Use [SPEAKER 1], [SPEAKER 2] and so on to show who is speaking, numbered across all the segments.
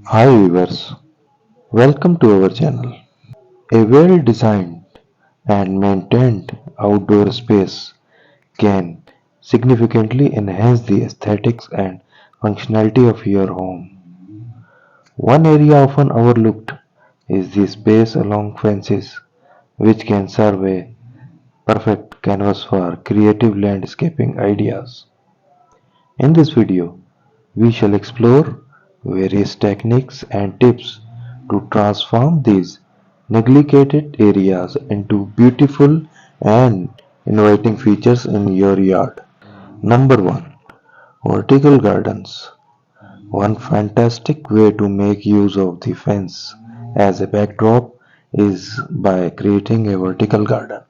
[SPEAKER 1] Hi viewers, welcome to our channel. A well-designed and maintained outdoor space can significantly enhance the aesthetics and functionality of your home. One area often overlooked is the space along fences, which can serve a perfect canvas for creative landscaping ideas. In this video, we shall explore various techniques and tips to transform these neglected areas into beautiful and inviting features in your yard. Number 1. Vertical gardens. One fantastic way to make use of the fence as a backdrop is by creating a vertical garden.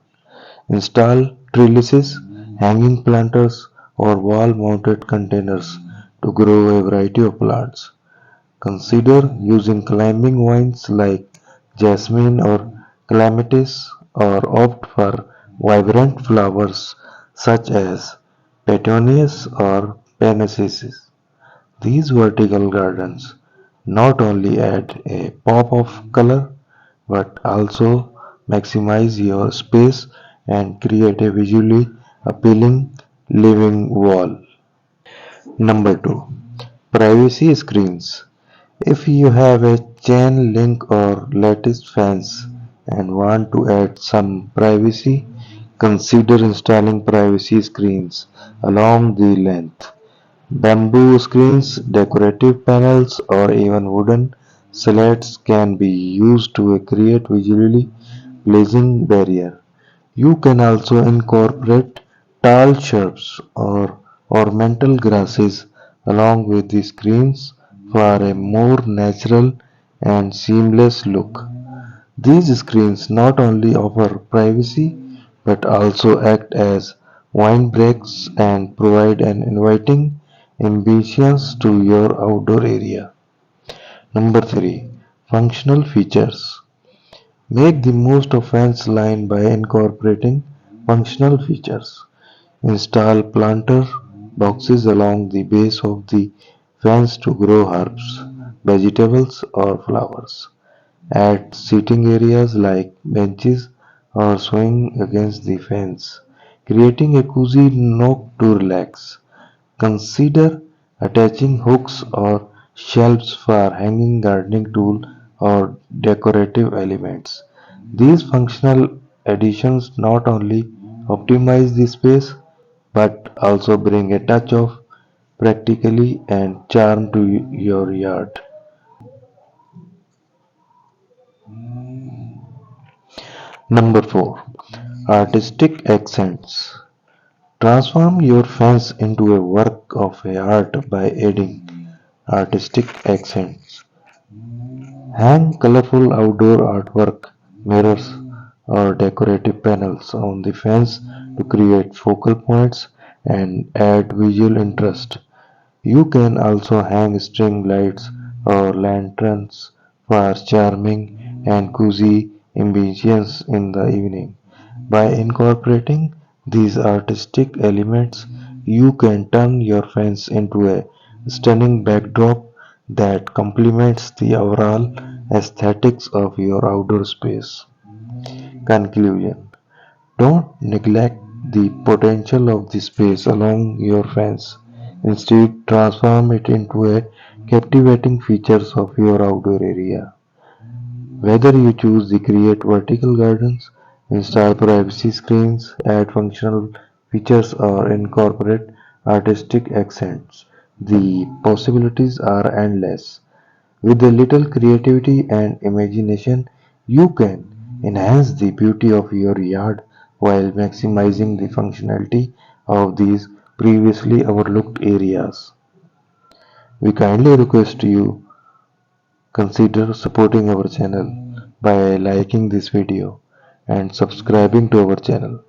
[SPEAKER 1] Install trellises, hanging planters, or wall-mounted containers to grow a variety of plants. Consider using climbing vines like jasmine or clematis, or opt for vibrant flowers such as petunias or pansies. These vertical gardens not only add a pop of color but also maximize your space and create a visually appealing living wall. Number 2. Privacy screens. If you have a chain link or lattice fence and want to add some privacy, consider installing privacy screens along the length. Bamboo screens, decorative panels, or even wooden slats can be used to create visually pleasing barrier. You can also incorporate tall shrubs or ornamental grasses along with the screens for a more natural and seamless look. These screens not only offer privacy but also act as windbreaks and provide an inviting ambience to your outdoor area. Number 3. Functional features. Make the most of fence line by incorporating functional features. Install planter boxes along the base of the fence to grow herbs, vegetables, or flowers. Add seating areas like benches or swing against the fence, creating a cozy nook to relax. Consider attaching hooks or shelves for hanging gardening tools or decorative elements. These functional additions not only optimize the space but also bring a touch of practicality and charm to your yard. Number 4. Artistic accents. Transform your fence into a work of art by adding artistic accents. Hang colorful outdoor artwork, mirrors, or decorative panels on the fence to create focal points and add visual interest. You can also hang string lights or lanterns for charming and cozy ambience in the evening. By incorporating these artistic elements, you can turn your fence into a stunning backdrop that complements the overall aesthetics of your outdoor space. Conclusion. Don't neglect the potential of the space along your fence. Instead, transform it into a captivating features of your outdoor area. Whether you choose to create vertical gardens, install privacy screens, add functional features, or incorporate artistic accents, the possibilities are endless. With a little creativity and imagination, you can enhance the beauty of your yard while maximizing the functionality of these previously overlooked areas. We kindly request you consider supporting our channel by liking this video and subscribing to our channel.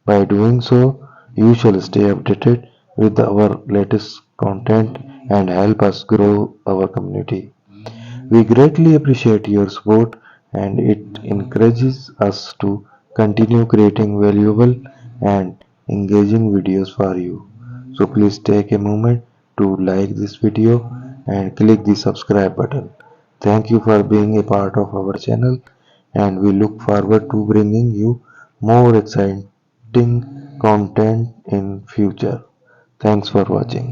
[SPEAKER 1] By doing so, you shall stay updated with our latest content and help us grow our community. We greatly appreciate your support and it encourages us to continue creating valuable and engaging videos for you. So please take a moment to like this video and click the subscribe button. Thank you for being a part of our channel, and we look forward to bringing you more exciting content in future. Thanks for watching.